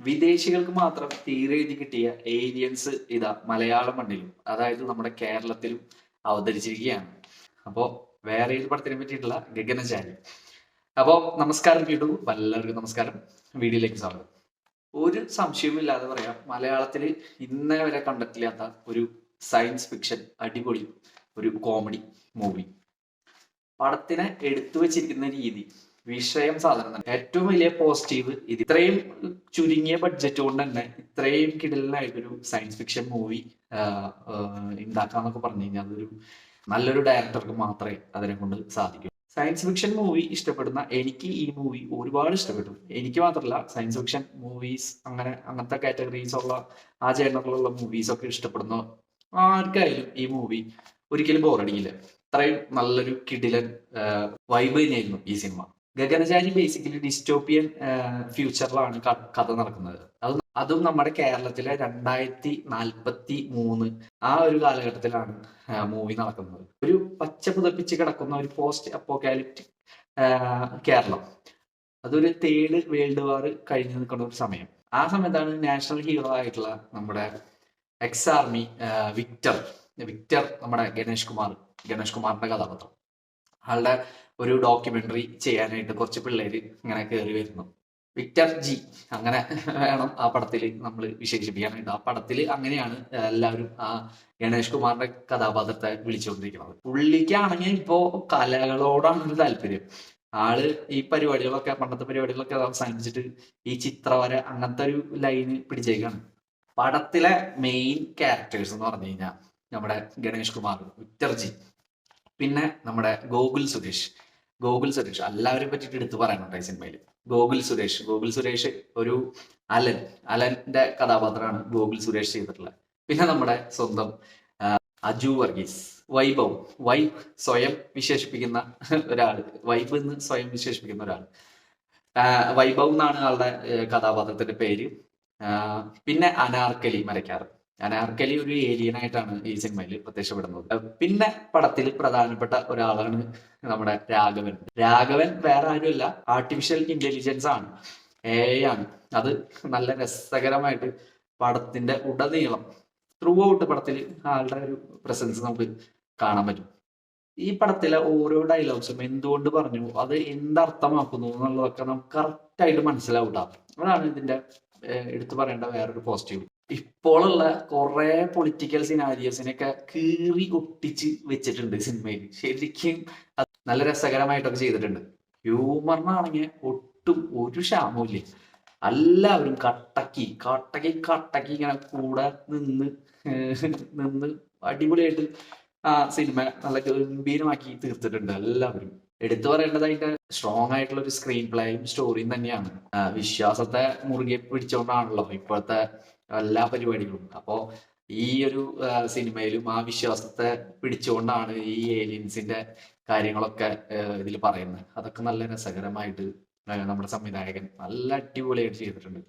വിദേശികൾക്ക് മാത്രം തീരെഴുതി കിട്ടിയ ഏലിയൻസ് ഇതാ മലയാള മണ്ണിലും അതായത് നമ്മുടെ കേരളത്തിലും അവതരിച്ചിരിക്കുകയാണ്. അപ്പോ വേറെ ഏത് പടത്തിനെ പറ്റിയിട്ടുള്ള ഗഗനചാരി. അപ്പോ നമസ്കാരം കേട്ടു, എല്ലാവർക്കും നമസ്കാരം. വീഡിയോയിലേക്ക് സ്വാഗതം. ഒരു സംശയവുമില്ലാതെ പറയാം, മലയാളത്തിൽ ഇന്നേ വരെ കണ്ടിട്ടില്ലാത്ത ഒരു സയൻസ് ഫിക്ഷൻ അടിപൊളി ഒരു കോമഡി മൂവി. പടത്തിനെ എടുത്തു വെച്ചിരിക്കുന്ന രീതി, വിഷയം സാധനം തന്നെ ഏറ്റവും വലിയ പോസിറ്റീവ്. ഇത് ഇത്രയും ചുരുങ്ങിയ ബഡ്ജറ്റ് കൊണ്ട് തന്നെ ഇത്രയും കിടലിനായിട്ടൊരു സയൻസ് ഫിക്ഷൻ മൂവി ഉണ്ടാക്കാന്നൊക്കെ പറഞ്ഞു കഴിഞ്ഞാൽ അതൊരു നല്ലൊരു ഡയറക്ടർക്ക് മാത്രമേ അതിനെ കൊണ്ട് സാധിക്കൂ. സയൻസ് ഫിക്ഷൻ മൂവി ഇഷ്ടപ്പെടുന്ന എനിക്ക് ഈ മൂവി ഒരുപാട് ഇഷ്ടപ്പെട്ടു. എനിക്ക് മാത്രമല്ല, സയൻസ് ഫിക്ഷൻ മൂവീസ് അങ്ങനത്തെ കാറ്റഗറീസ് ഉള്ള ആ ജേണറിലുള്ള മൂവീസ് ഒക്കെ ഇഷ്ടപ്പെടുന്ന ആർക്കായാലും ഈ മൂവി ഒരിക്കലും ബോറടിക്കില്ല. അത്രയും നല്ലൊരു കിടിലൻ വൈബ് തന്നെയായിരുന്നു ഈ സിനിമ. ഗഗനചാരി ബേസിക്കലി ഡിസ്റ്റോപ്പിയൻ ഫ്യൂച്ചറിലാണ് കഥ നടക്കുന്നത്. അതും നമ്മുടെ കേരളത്തിലെ 2043 ആ ഒരു കാലഘട്ടത്തിലാണ് മൂവി നടക്കുന്നത്. ഒരു പച്ച പുതപ്പിച്ച് കിടക്കുന്ന ഒരു പോസ്റ്റ് അപ്പോക്കാലിപ്റ്റിക് കേരളം. അതൊരു തേർഡ് വേൾഡ് വാർ കഴിഞ്ഞു നിൽക്കുന്ന ഒരു സമയം. ആ സമയത്താണ് നാഷണൽ ഹീറോ ആയിട്ടുള്ള നമ്മുടെ എക്സ് ആർമി വിക്ടർ നമ്മുടെ ഗണേഷ് കുമാറിന്റെ കഥാപാത്രം. ആളുടെ ഒരു ഡോക്യുമെന്ററി ചെയ്യാനായിട്ട് കുറച്ച് പിള്ളേര് ഇങ്ങനെ കയറി വരുന്നു. വിക്ടർ ജി അങ്ങനെ വേണം ആ പടത്തിൽ നമ്മൾ വിശേഷിപ്പിക്കാനായിട്ട്. ആ പടത്തിൽ അങ്ങനെയാണ് എല്ലാവരും ആ ഗണേഷ് കുമാറിന്റെ കഥാപാത്രത്തെ വിളിച്ചുകൊണ്ടിരിക്കുന്നത്. പുള്ളിക്കാണെങ്കിൽ ഇപ്പോ കലകളോടാണ് ഒരു താല്പര്യം. ആള് ഈ പരിപാടികളൊക്കെ, പണ്ടത്തെ പരിപാടികളൊക്കെ അവസാനിച്ചിട്ട് ഈ ചിത്രവര അങ്ങനത്തെ ഒരു ലൈന് പിടിച്ചേക്കാണ്. പടത്തിലെ മെയിൻ ക്യാരക്ടേഴ്സ് എന്ന് പറഞ്ഞു കഴിഞ്ഞാൽ നമ്മുടെ ഗണേഷ് കുമാർ, വിക്ടർ ജി, പിന്നെ നമ്മുടെ ഗോകുൽ സുരേഷ് എല്ലാവരെയും പറ്റിയിട്ട് എടുത്തു പറയാനുണ്ട് ഈ സിനിമയിൽ. ഗോകുൽ സുരേഷ് ഒരു അലന്റെ കഥാപാത്രമാണ് ഗോകുൽ സുരേഷ് ചെയ്തിട്ടുള്ളത്. പിന്നെ നമ്മുടെ സ്വന്തം അജു വർഗീസ്, വൈബ് സ്വയം വിശേഷിപ്പിക്കുന്ന ഒരാള്, വൈബ് എന്ന് സ്വയം വിശേഷിപ്പിക്കുന്ന ഒരാൾ. വൈഭവ് എന്നാണ് ആളുടെ കഥാപാത്രത്തിന്റെ പേര്. പിന്നെ അനാർക്കലി ഒരു ഏലിയൻ ആയിട്ടാണ് ഈ സിനിമയിൽ പ്രത്യക്ഷപ്പെടുന്നത്. പിന്നെ പടത്തിൽ പ്രധാനപ്പെട്ട ഒരാളാണ് നമ്മുടെ രാഘവൻ വേറെ ആരുമല്ല, ആർട്ടിഫിഷ്യൽ ഇന്റലിജൻസ് ആണ്, AI ആണ്. അത് നല്ല രസകരമായിട്ട് പടത്തിന്റെ ഉടനീളം ത്രൂ ഔട്ട് പടത്തിൽ ആളുടെ ഒരു പ്രസൻസ് നമുക്ക് കാണാൻ പറ്റും. ഈ പടത്തിലെ ഓരോ ഡയലോഗ്സും എന്തുകൊണ്ട് പറഞ്ഞു, അത് എന്തർത്ഥമാക്കുന്നു എന്നുള്ളതൊക്കെ നമുക്ക് കറക്റ്റ് ആയിട്ട് മനസ്സിലാവൂട്ടാ. അതാണ് ഇതിന്റെ എടുത്തു പറയേണ്ട വേറൊരു പോസിറ്റീവ്. ഇപ്പോഴുള്ള കുറെ പൊളിറ്റിക്കൽ സിനാരിയോസിനൊക്കെ കീറി ഒട്ടിച്ച് വെച്ചിട്ടുണ്ട് സിനിമയിൽ. ശരിക്കും നല്ല രസകരമായിട്ടൊക്കെ ചെയ്തിട്ടുണ്ട്. ഹ്യൂമറിനാണെങ്കിൽ ഒട്ടും ഒരു ക്ഷാമവും. എല്ലാവരും കട്ടക്കി ഇങ്ങനെ കൂടെ നിന്ന് അടിപൊളിയായിട്ട് ആ സിനിമ നല്ല ഗംഭീരമാക്കി തീർത്തിട്ടുണ്ട് എല്ലാവരും. എടുത്തു പറയേണ്ടത് അതിന്റെ സ്ട്രോങ് ആയിട്ടുള്ള ഒരു സ്ക്രീൻ പ്ലേയും സ്റ്റോറിയും തന്നെയാണ്. വിശ്വാസത്തെ മുറുകെ പിടിച്ചുകൊണ്ടാണല്ലോ ഇപ്പോഴത്തെ എല്ലാ പരിപാടികളും. അപ്പോ ഈ ഒരു സിനിമയിലും ആ വിശ്വാസത്തെ പിടിച്ചുകൊണ്ടാണ് ഈ ഏലിയൻസിന്റെ കാര്യങ്ങളൊക്കെ ഇതിൽ പറയുന്നത്. അതൊക്കെ നല്ല രസകരമായിട്ട് നമ്മുടെ സംവിധായകൻ നല്ല അടിപൊളിയായിട്ട് ചെയ്തിട്ടുണ്ട്.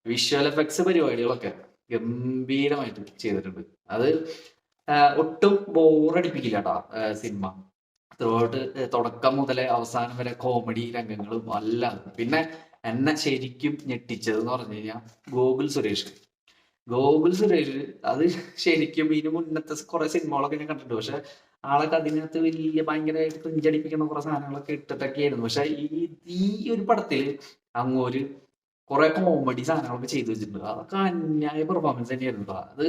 വിഷ്വൽ എഫക്ട്സ് പരിപാടികളൊക്കെ ഗംഭീരമായിട്ട് ചെയ്തിട്ടുണ്ട്. അത് ഒട്ടും ബോറടിപ്പിക്കില്ല കേട്ടോ സിനിമ. ത്രൂഔട്ട് തുടക്കം മുതലേ അവസാനം വരെ കോമഡി രംഗങ്ങളും എല്ലാം. പിന്നെ എന്നെ ശരിക്കും ഞെട്ടിച്ചത് എന്ന് പറഞ്ഞു കഴിഞ്ഞാൽ ഗോകുൽ സുരേഷ് അത് ശരിക്കും ഇതിന് മുന്നത്തെ കുറെ സിനിമകളൊക്കെ ഞാൻ കണ്ടിട്ടുണ്ട്. പക്ഷെ ആളൊക്കെ അതിനകത്ത് വലിയ ഭയങ്കരമായിട്ട് പിഞ്ചടിപ്പിക്കുന്ന കുറെ സാധനങ്ങളൊക്കെ ഇട്ടിട്ടൊക്കെ ആയിരുന്നു. പക്ഷെ ഈ ഒരു പടത്തില് അങ്ങോര് കുറെ കോമഡി സാധനങ്ങളൊക്കെ ചെയ്തു വെച്ചിട്ടുണ്ട്. അതൊക്കെ അന്യായ പെർഫോമൻസ് തന്നെയായിരുന്നു. അത്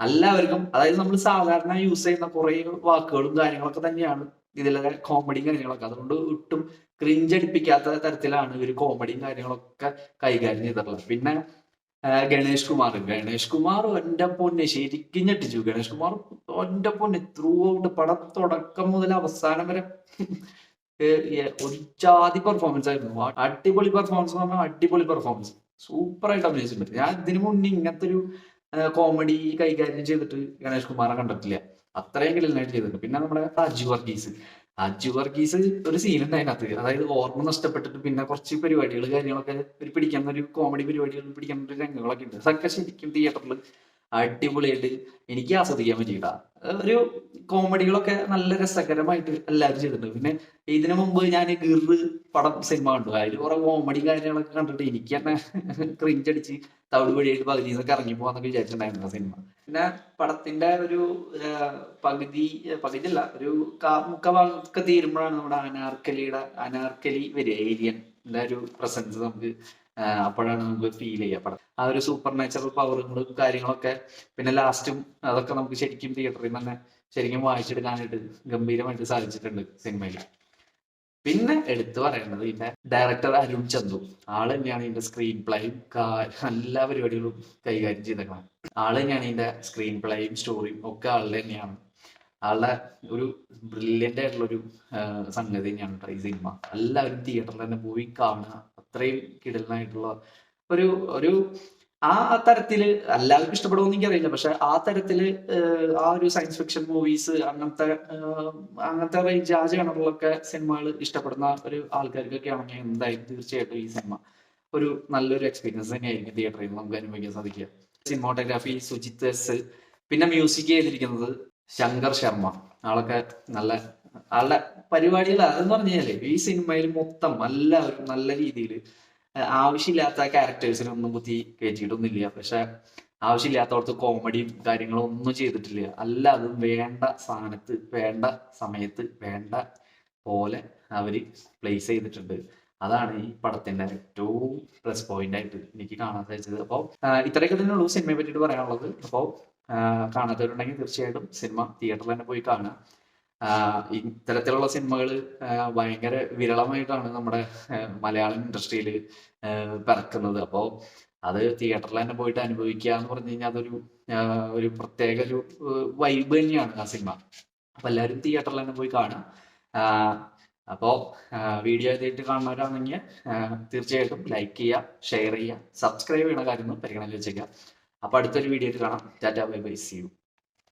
എല്ലാവർക്കും, അതായത് നമ്മൾ സാധാരണ യൂസ് ചെയ്യുന്ന കുറെ വാക്കുകളും കാര്യങ്ങളൊക്കെ തന്നെയാണ് ഇതിലെ കോമഡിയും കാര്യങ്ങളൊക്കെ. അതുകൊണ്ട് ഒട്ടും ക്രിഞ്ചടിപ്പിക്കാത്ത തരത്തിലാണ് ഇവർ കോമഡിയും കാര്യങ്ങളൊക്കെ കൈകാര്യം ചെയ്തിട്ടുള്ളത്. പിന്നെ ഗണേഷ് കുമാർ എന്റെ പൊന്നെ ശരിക്കും ഞെട്ടിച്ചു. ഗണേഷ് കുമാർ എന്റെ പൊന്നെ ത്രൂ ഔട്ട് പടം തുടക്കം മുതൽ അവസാനം വരെ ഒരു ജാതി പെർഫോമൻസ് ആയിരുന്നു. അടിപൊളി പെർഫോമൻസ് എന്ന് പറഞ്ഞാൽ അടിപൊളി പെർഫോമൻസ്, സൂപ്പർ ആയിട്ട് അഭിനയിച്ചിട്ടുണ്ട്. ഞാൻ ഇതിനു മുന്നേ ഇങ്ങനത്തെ ഒരു കോമഡി കൈകാര്യം ചെയ്തിട്ട് ഗണേഷ് കുമാറെ കണ്ടിട്ടില്ല. അത്രയും കിടലായിട്ട് ചെയ്തിട്ടുണ്ട്. പിന്നെ നമ്മുടെ അജു വർഗീസ് ഒരു സീൻ ഉണ്ട് അതിനകത്ത്. അതായത് ഓർമ്മ നഷ്ടപ്പെട്ടിട്ട് പിന്നെ കുറച്ച് പരിപാടികൾ കാര്യങ്ങളൊക്കെ പിടിക്കുന്ന ഒരു കോമഡി പരിപാടികൾ പിടിക്കുന്ന ഒരു രംഗങ്ങളൊക്കെ ഉണ്ട്. അതൊക്കെ ശരിക്കും തിയേറ്ററിൽ അടിപൊളിയായിട്ട് എനിക്ക് ആസ്വദിക്കാൻ പറ്റിയിട്ടാ. ഒരു കോമഡികളൊക്കെ നല്ല രസകരമായിട്ട് എല്ലാവരും ചെയ്തിട്ടുണ്ട്. പിന്നെ ഇതിനു മുമ്പ് ഞാൻ ഗിർ പടം സിനിമ കണ്ടു. അതിൽ കുറെ കോമഡി കാര്യങ്ങളൊക്കെ കണ്ടിട്ട് എനിക്ക് തന്നെ ക്രിഞ്ചടിച്ച് തവിട് വഴിയായിട്ട് പകുതിന്നൊക്കെ ഇറങ്ങി പോകാന്നൊക്കെ വിചാരിച്ചിട്ടുണ്ടായിരുന്നു ആ സിനിമ. പിന്നെ പടത്തിന്റെ ഒരു പകുതിയല്ല, ഒരു മുക്ക ഭാഗമൊക്കെ തീരുമ്പോഴാണ് നമ്മുടെ അനാർക്കലി വരിക. ഏലിയന്റെ ഒരു പ്രസൻസ് നമുക്ക് അപ്പോഴാണ് നമുക്ക് ഫീൽ ചെയ്യുക പടം. ആ ഒരു സൂപ്പർ നാച്ചുറൽ പവറുകളും കാര്യങ്ങളൊക്കെ പിന്നെ ലാസ്റ്റും അതൊക്കെ നമുക്ക് ശരിക്കും തിയേറ്ററിൽ തന്നെ ശരിക്കും വായിച്ചെടുക്കാനായിട്ട് ഗംഭീരമായിട്ട് സാധിച്ചിട്ടുണ്ട് സിനിമയിൽ. പിന്നെ എടുത്തു പറയേണ്ടത് ഇതിന്റെ ഡയറക്ടർ അരുൺ ചന്തു. ആള് തന്നെയാണ് ഇതിന്റെ സ്ക്രീൻ പ്ലേയും എല്ലാ പരിപാടികളും കൈകാര്യം ചെയ്തേക്കണം. ആള് തന്നെയാണ് ഇതിന്റെ സ്ക്രീൻ പ്ലേയും സ്റ്റോറിയും ഒക്കെ ആള് തന്നെയാണ്. ആളുടെ ഒരു ബ്രില്യൻ്റ് ആയിട്ടുള്ള ഒരു സംഗതി തന്നെയാണ് ഈ സിനിമ. എല്ലാവരും തിയേറ്ററിൽ തന്നെ പോയി കാണുക. അത്രയും കിടലനായിട്ടുള്ള ഒരു ആ തരത്തില് എല്ലാവർക്കും ഇഷ്ടപ്പെടുമെന്ന് എനിക്കറിയില്ല, പക്ഷെ ആ തരത്തില് ആ ഒരു സയൻസ് ഫിക്ഷൻ മൂവീസ് അങ്ങനത്തെ റേഞ്ച് ആ ജേണറിലൊക്കെ സിനിമകൾ ഇഷ്ടപ്പെടുന്ന ഒരു ആൾക്കാർക്കൊക്കെ ആണെങ്കിൽ എന്തായാലും തീർച്ചയായിട്ടും ഈ സിനിമ ഒരു നല്ലൊരു എക്സ്പീരിയൻസ് തന്നെയായിരിക്കും തിയേറ്ററിൽ നമുക്ക് അനുഭവിക്കാൻ സാധിക്കുക. സിനിമാറ്റോഗ്രാഫി സുജിത് എസ്, പിന്നെ മ്യൂസിക് ചെയ്തിരിക്കുന്നത് ശങ്കർ ശർമ്മ. ആളൊക്കെ ആളുടെ പരിപാടികൾ അതെന്ന് പറഞ്ഞു കഴിഞ്ഞാല് ഈ സിനിമയിൽ മൊത്തം എല്ലാവരും നല്ല രീതിയിൽ ആവശ്യമില്ലാത്ത ക്യാരക്ടേഴ്സിനൊന്നും കുത്തി കയറ്റിയിട്ടൊന്നുമില്ല. പക്ഷെ ആവശ്യമില്ലാത്തവർക്ക് കോമഡിയും കാര്യങ്ങളും ഒന്നും ചെയ്തിട്ടില്ല. അതും വേണ്ട സ്ഥാനത്ത് വേണ്ട സമയത്ത് വേണ്ട പോലെ അവര് പ്ലേസ് ചെയ്തിട്ടുണ്ട്. അതാണ് ഈ പടത്തിന്റെ ഏറ്റവും പ്ലസ് പോയിന്റ് ആയിട്ട് എനിക്ക് കാണാൻ സാധിച്ചത്. അപ്പോൾ ഇത്രയൊക്കെ തന്നെ ഉള്ളൂ സിനിമയെ പറ്റിയിട്ട് പറയാനുള്ളത്. അപ്പോൾ കാണാത്തവരുണ്ടെങ്കിൽ തീർച്ചയായിട്ടും സിനിമ തിയേറ്ററിൽ തന്നെ പോയി കാണുക. ഇത്തരത്തിലുള്ള സിനിമകൾ ഭയങ്കര വിരളമായിട്ടാണ് നമ്മുടെ മലയാളം ഇൻഡസ്ട്രിയിൽ പിറക്കുന്നത്. അപ്പോൾ അത് തിയേറ്ററിൽ തന്നെ പോയിട്ട് അനുഭവിക്കുക എന്ന് പറഞ്ഞു കഴിഞ്ഞാൽ അതൊരു ഒരു പ്രത്യേക ഒരു വൈബ് തന്നെയാണ് ആ സിനിമ. അപ്പൊ എല്ലാവരും തിയേറ്ററിൽ തന്നെ പോയി കാണുക. അപ്പോൾ വീഡിയോ ആയിട്ട് കാണുന്നവരാണെങ്കിൽ തീർച്ചയായിട്ടും ലൈക്ക് ചെയ്യുക, ഷെയർ ചെയ്യുക, സബ്സ്ക്രൈബ് ചെയ്യുന്ന കാര്യം പരിഗണനയിൽ വെച്ചേക്കുക. അപ്പൊ അടുത്തൊരു വീഡിയോ ആയിട്ട് കാണാം. Tata, bye bye, see U.